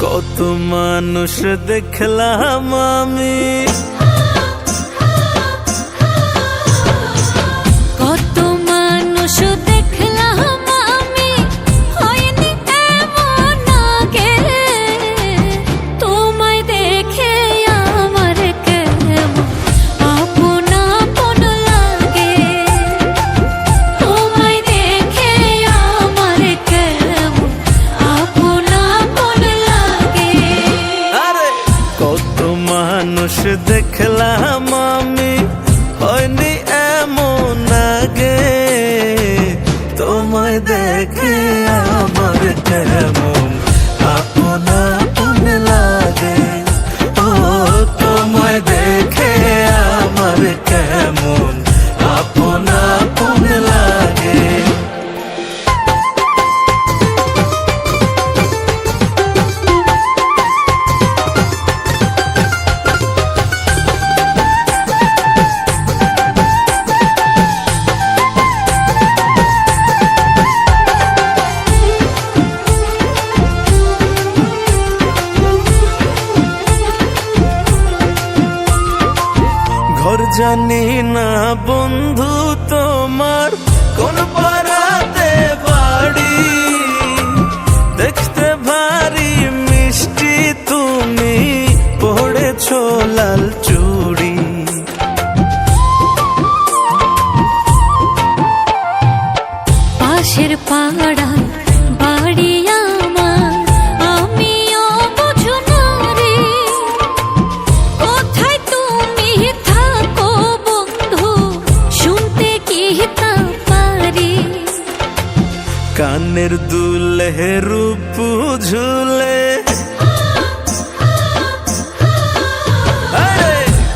কত মানুষ দেখলাম আমি, কত মানুষ দেখলাম আমি, হয়নি এমন আগে। তোমায় দেখে আমার কেমন আপন আপন লাগে। তোমায় দেখে আমার কেমন আপন আপন লাগে। আরে কত মানুষ দেখলাম আমি, হয়নি এমন আগে। তোমায় দেখে আমার কেমন আপন আপন লাগে। ও তোমায় দেখে আমার কেমন আপন আপন লাগে। ঘর জানি না বন্ধু তোমার কোন পাড়াতে বাড়ি, দেখতে ভারী মিষ্টি তুমি পড়েছো লাল চুড়ি। পাশের পাড়ায় বাড়ি আমার, আমিও বুঝো না রে। কোথায় তুমি থাকো বন্ধু, শুনতে কি তা পারি। কানের দুলে রূপ ঝুলে,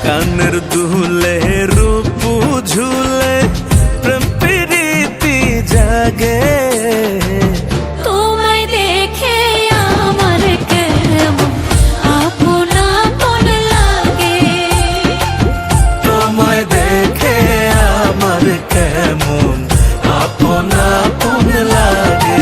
কানের দুলে রূপ ঝুলে প্রেম প্রীতি জাগে। তোমায় দেখে আমার কেমন আপন আপন লাগে। তোমায় দেখে আমার কেমন আপন আপন লাগে।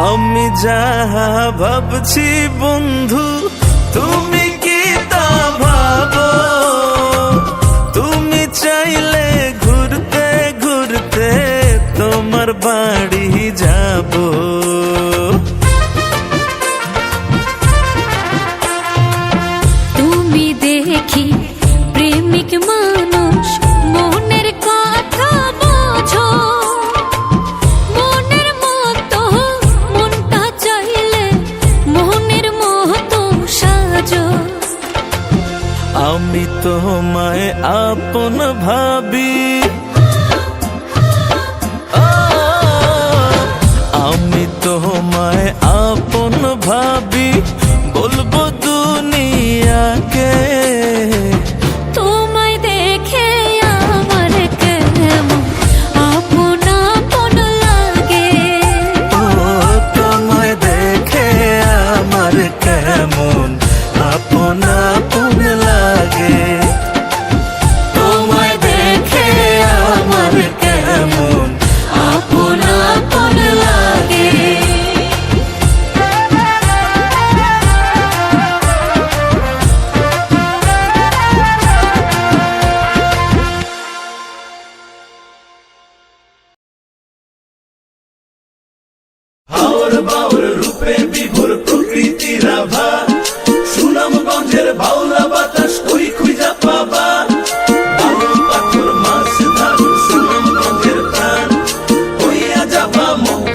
আমি যাহা ভাবছি বন্ধু, তুমি কি তা ভাবো? তুমি চাইলে ঘুরতে ঘুরতে তোমার বাড়ি যাব। তুমি দেখি প্রেমিক মানুষ, মনের কথা বোঝো। মনের মতো মনটা চাইলে মনের মতো সাজো। আমি তোমায় আপন ভাবি, আমি তোমায় আপন ভাবি, বলবো দুনিয়াকে। তোমায় দেখে আমার কেমন আপন আপন লাগে। ও তোমায় দেখে আমার কেমন আপন আপন লাগে। তোমায় দেখে আমার কেমন আপন আপন লাগে। হাওর বাউর রূপে বিভোর প্রকৃতির আভা, সুনামগঞ্জের বাউলা বাতাস কই খুঁজা পাবা। বালু পাথর মাছ ধান সুনামগঞ্জের প্রাণ, হইয়া যাবা মুক্ত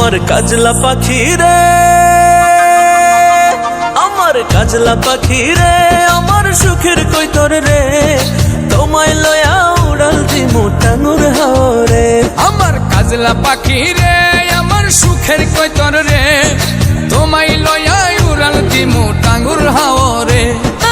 আমার কাজলা পাখি রে, আমার কাজলা পাখি রে, আমার সুখের কৈতর রে, তোমায় লয়া উড়াল দিমু টাঙ্গুর হাওরে। আমার কাজলা পাখি রে, আমার সুখের কৈতর রে, তোমায় লয়া উড়াল দিমু টাঙ্গুর হাওরে।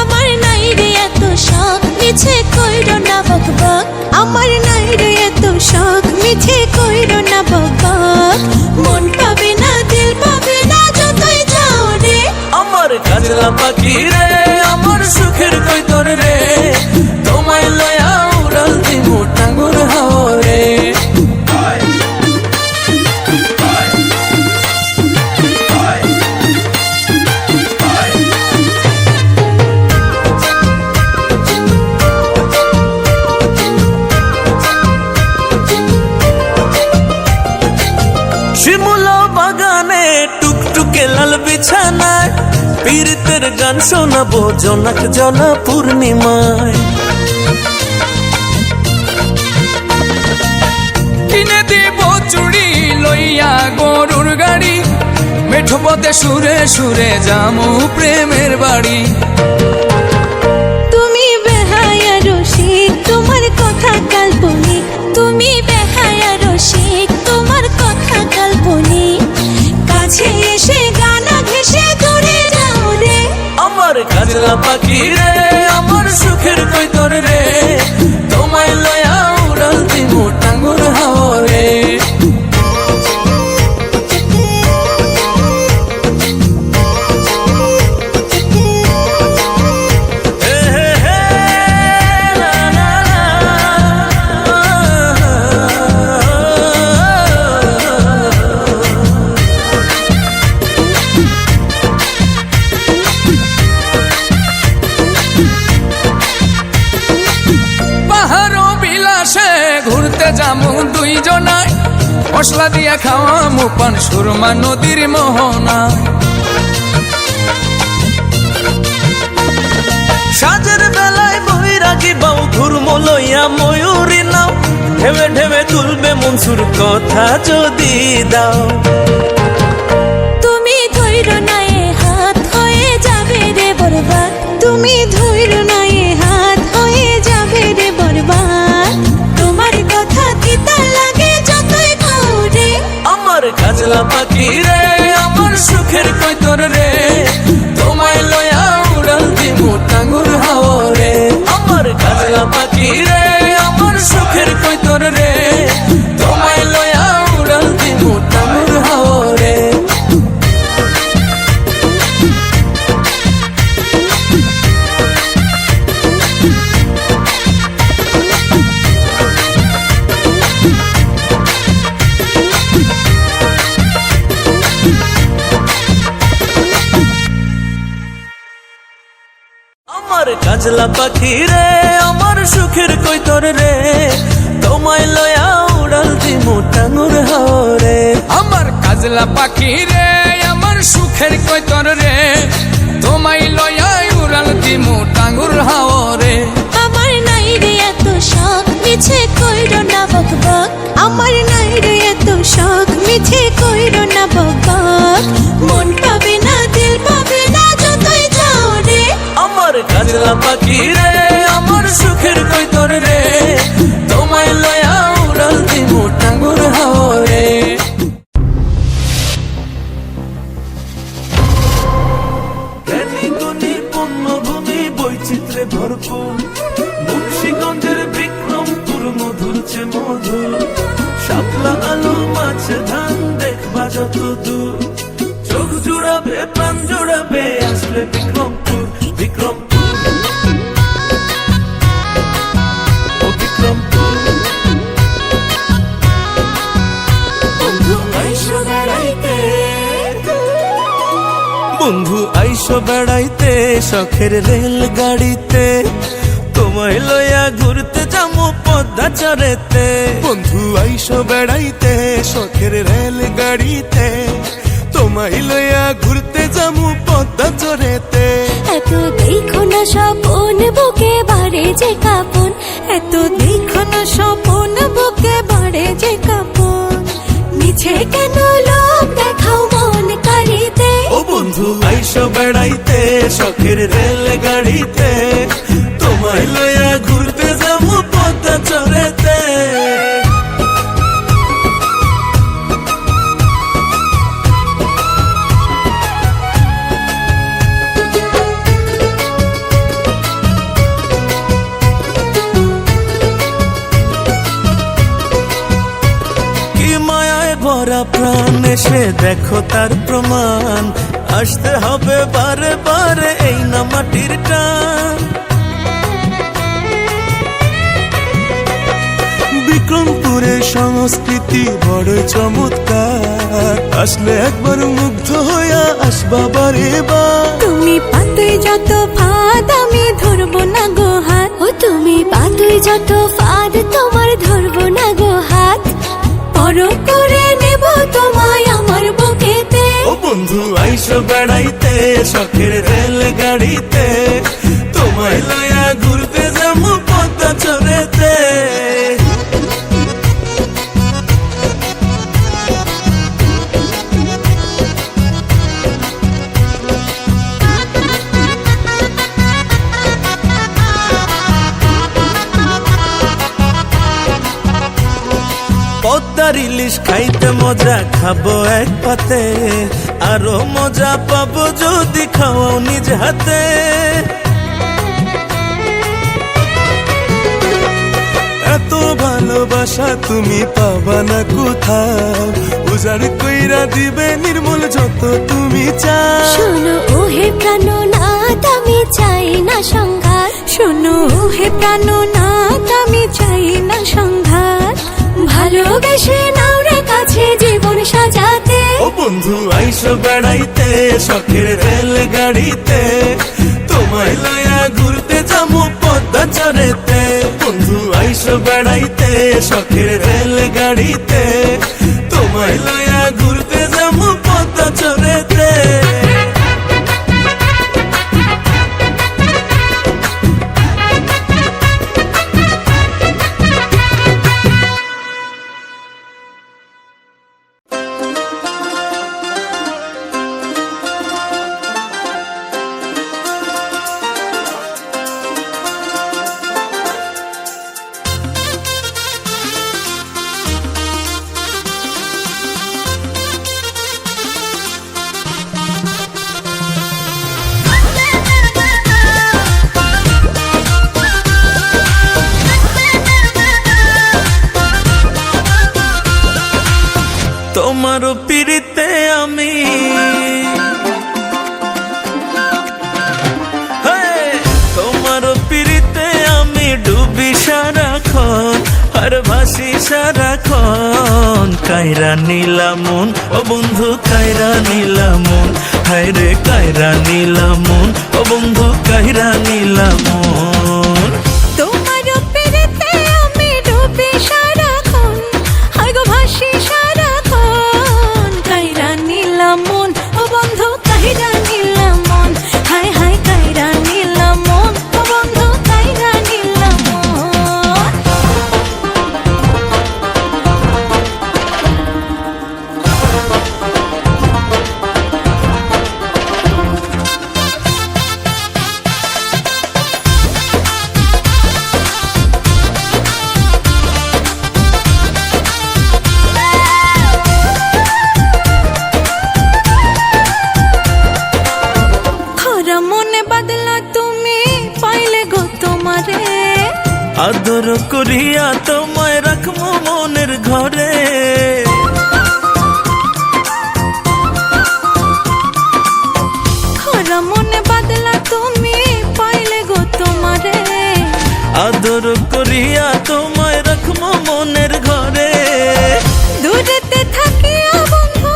আমার নাই রে এত শখ মিছে কইরো না বকবক, আমার নাই রে এত শখ মিছে কইরো না বকবক, মন পাবে না দিল পাবে না যতই যাও রে। আমার কাজলা পাখি রে, আমার সুখের কৈতর রে, তোমায় লয়া উড়াল দিমু টাঙ্গুর হাওরে। শিমুলা বাগানে টুকটুকে লাল বিছানায়, পীড়িতের গান শোনাবো জোনাক জলা পূর্ণিমায়। কিনে দিব চুড়ি লইয়া গরুর গাড়ি, মেঠো পথে সুরে সুরে যামু প্রেমের বাড়ি। তুমি বেহায়া রসিক তোমার কথা কাল্পনিক, তুমি বেহায়া রসিক তোমার কথা কাল্পনিক, কাছে এসে গানা ঘেসে দূরে যাও রে। আমার কাজলা পাখি রে, আমার সুখের কৈতর রে, তোমায় লয়া উড়াল দিমু টাঙ্গুর হাওরে। হে হে হে, লা লা পাহাড় বিলাসে ঘুরতে যামু দুইজনায়, মশলা দিয়া খাওয়ামু পান সুরমা নদীর মোহনায়। সাজের বেলায় বৈরাগী বাউ ঘুরমো লইয়া ময়ূরী নাও, ঢেবে ঢেবে তুলবে মনসুর কথা যদি দাও। তুমি ধৈর্য নাই হাত হয়ে যাবে রে বরবাদ, তুমি ধৈর্য নাই হাত হয়ে যাবে রে বরবাদ, তোমার কথা তিতা লাগে যতই খাও রে। আমার কাজলা পাখি রে, আমার সুখের কৈতর রে, তোমায় লয়া উড়াল দিমু টাঙ্গুর হাওরে। আমার কাজলা পাখি রে, আমার সুখের কৈতর রে, তোমায় লয়া উড়াল দিমু টাঙ্গুর হাওরে। আমার কাজলা পাখি রে, আমার সুখের কৈতর রে, তোমায় লয়া উড়াল দিমু টাঙ্গুর হাওরে। আমার কাজলা পাখি রে, আমার সুখের কৈতর রে, তোমায় লয়া উড়াল দিমু টাঙ্গুর হাওরে। আমার নাই রে এত শখ মিছে কইরো না বকবক, আমার নাই রে এত শখ মিছে কইরো না বকবক, মন পাবে না দিল পাবে না যতই যাও রে। আমার কাজলা পাখি রে, আমার সুখের কৈতর রে, তোমায় লয়া উড়াল দিমু টাঙ্গুর হাওরে। জ্ঞানী গুণী পূর্ণভূমি বৈচিত্র্যে ভরপুর, মুন্সিগঞ্জের বিক্রমপুর মধুর চে মধু, শাপলা আলু মাছ ধান দেখবা যত দূর, চোখ জুড়াবে প্রাণ জুড়াবে আসলে বিক্রমপুর। বিক্রমপুর ও বিক্রমপুর। বন্ধু আইসো বেড়াইতে, বন্ধু আইসো বেড়াইতে শখের রেল গাড়িতে, তোমায় লয়া ঘুরতে যাবো পদ্মা চড়েতে। বন্ধু আইসো বেড়াইতে শখের রেল গাড়িতে, তোমায় লইয়া ঘুরতে যামু পদ্মা চড়েতে। এত দেখো না স্বপন বুকে বাড়ে যে কাপন, এত দেখো না স্বপন বুকে বাড়ে যে কাপন, মিছে কেন লোভ বেড়াইতে শখের রেল গাড়িতে, তোমায় লইয়া ঘুরতে যাবো পদ্মা চরেতে। ভরা প্রাণ এসে দেখো তার প্রমাণ, আসতে হবে বারে বারে এই না মাটির টান। বিক্রমপুরের সংস্কৃতি বড় চমৎকার, আসলে একবার মুগ্ধ হইয়া আসবা বারে বার। তুমি পাতুই যত ফাঁদ আমি ধরবো না গো হাত, ও তুমি পাতুই যত ফাঁদ তোমার ধরবো না গো হাত। পর করে নেব তোমায় আমার বুকেতে। ও বন্ধু আইসো বেড়াইতে শখের রেল গাড়িতে, তোমায় লইয়া ঘুরতে যাবো পদ্মা চরেতে। পদ্মার ইলিশ খাইতে মজা খাবো এক পাতে, আরো মজা পাবো যদি খাওয়াও নিজ হাতে। এত ভালোবাসা তুমি পাবা না কোথাও, উজাড় কইরা দিবে নির্মল যত তুমি চাও। শোনো ওহে প্রাণনাথ আমি চাই না সংঘাত, শোনো ওহে প্রাণনাথ আমি চাই না সংঘাত। ভালোবেসে নাও রে কাছে জীবন সাজাতে। ও বন্ধু আইসো বেড়াইতে শখের রেল গাড়িতে, তোমায় লইয়া ঘুরতে যাবো পদ্মা চরেতে। বন্ধু আইসো বেড়াইতে শখের রেল গাড়িতে, তোমায় লইয়া ঘুরতে যাবো পদ্মা চরেতে। তোমারও পিড়িতে আমি তোমারও পিড়িতে আমি ডুবি সারাক্ষণ, আর ভাসি সারাক্ষণ। কায়রা নীলা মন ও বন্ধু কায়রা নীলা মন, হায় রে কায়রা নীলা মন ও বন্ধু কায়রা নীলা মন। তোমার পেরেতে আমি ডুবে সারাক্ষণ, হায় গো ভাসি সারাক্ষণ। কাইরা নিলাম মন ও বন্ধু কাইরা নিলাম মন, হায় হায় কাইরা নিলাম মন ও বন্ধু কাইরা নিলাম মন। খরা মনে বাদলা তুমি পাইলে গো তোমারে, আদর করিয়া তোমায় রাখবো মনের ঘরে। খরা মনে বাদলা তুমি পাইলে গো তোমারে, আদর করিয়া তোমায় রাখবো মনের ঘরে। দূরেতে থাকিয়া বন্ধু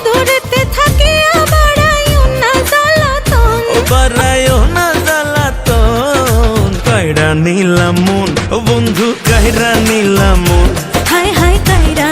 দূরেতে থাকিয়া বাড়াইও না জ্বালাতন, বাড়াইও না জ্বালাতন। কায়রা নিলাম মন ও বন্ধু কায়রা নিলাম মন, হায় হায় কাইরা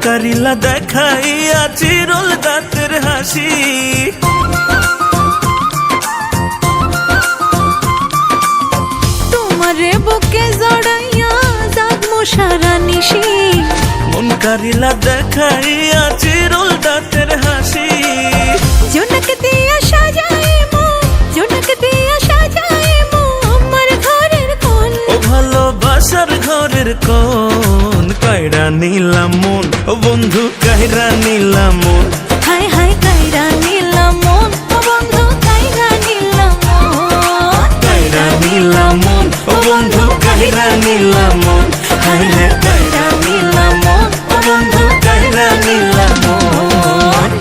কারিলা দেখাইয়া চিরল দাঁতের হাসি, তোমারে বুকে জড়াইয়া জাগমু সারা নিশি, মন কারিলা দেখাইয়া চিরল দাঁতের হাসি। জোনাক দিয়া সাজাইমু, জোনাক দিয়া সাজাইমু আমার ঘরের কোণ। ও ভালোবাসার ঘরের কোণ, কায়রা নিলাম মন, ও বন্ধু কায়রা নিলাম মন। হায় হায় কাইরা নিলাম মন, ও বন্ধু কাইরা নিলাম মন। কায়রা নিলাম মন, ও বন্ধু কায়রা নিলাম মন। হায় হায় কায়রা নিলাম মন, ও বন্ধু কায়রা নিলাম মন।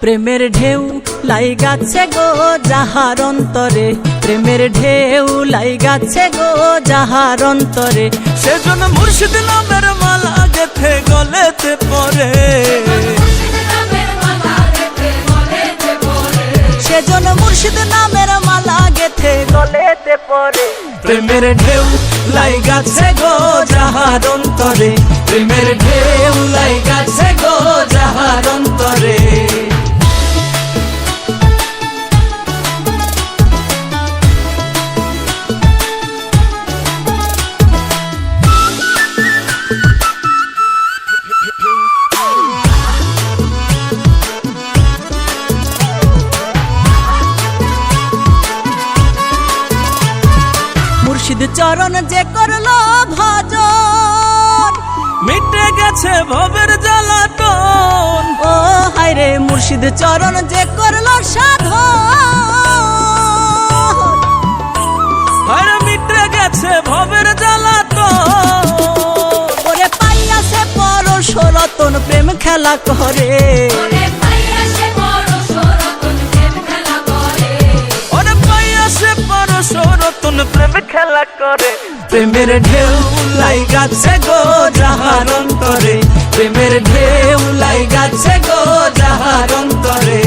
প্রেমের ঢেউ লাইগাছে গো যাহার অন্তরে, প্রেমের ঢেউ লাইগাছে গো যাহার অন্তরে। সেজন মুর্শিদ নামের মালা গেথে গলেতে পরে, সেজন মুর্শিদ নামের মালা গেথে গলেতে পরে। প্রেমের ঢেউ লাইগাছে গো যাহার অন্তরে, প্রেমের ঢেউ লাইগাছে গো যাহার অন্তরে। মুর্শিদ চরণ যে করলো ভজন, মিটে গেছে ভবের জ্বালাতন। ও হায়রে মুর্শিদ চরণ যে করলো সাধন। আরে মিটে গেছে ভবের জ্বালাতন। ওরে পাইয়াছে পরশ রতন প্রেম খেলা করে, ওরে পাইয়াছে পরশ রতন প্রেম খেলা করে। প্রেমের ঢেউ লাইগাছে গো যাহার অন্তরে, প্রেমের ঢেউ লাইগাছে গো যাহার অন্তরে।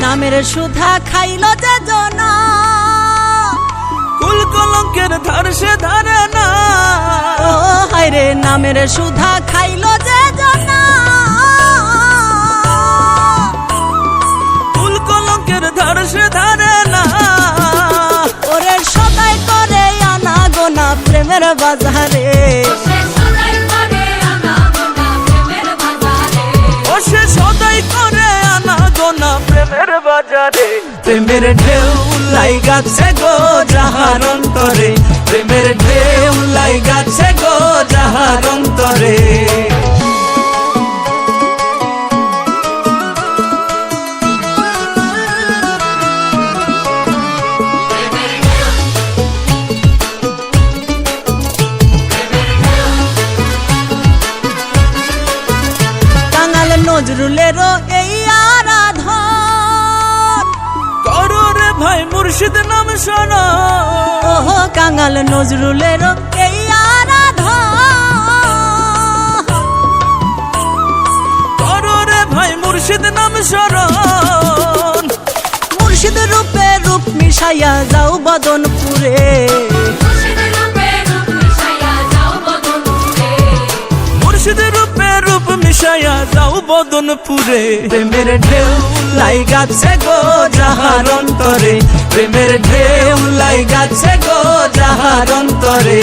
নামের সুধা খাইল যে জনা, কুল কলঙ্কের ধার সে ধারে না। ও হায়রে নামের সুধা খাইল যে জনা, কুল কলঙ্কের ধার সে ধারে না। ওরে সদাই করে আনা গোনা প্রেমের বাজারে, ও সে সদাই করে আনা গোনা প্রেমের বাজারে। প্রেমের ঢেউ লাইগাছে গো যাহার অন্তরে, প্রেমের ঢেউ লাইগাছে গো যাহার অন্তরে। কাঙাল নজরুলেরও এই আরাধন, করো রে ভাই মুর্শিদ নাম শোনো। ওহো কাঙাল নজরুলেরও এই আরাধন। করো রে ভাই মুর্শিদ নাম শরণ। মুর্শিদ রূপে রূপ মিশাইয়া যাও বদনপুরে, মুর্শিদ রূপে রূপ মিশাইয়া যাও বদনপুরে। প্রেমের ঢেউ লাইগাছে গো যাহার অন্তরে, প্রেমের ঢেউ লাইগাছে গো যাহার অন্তরে।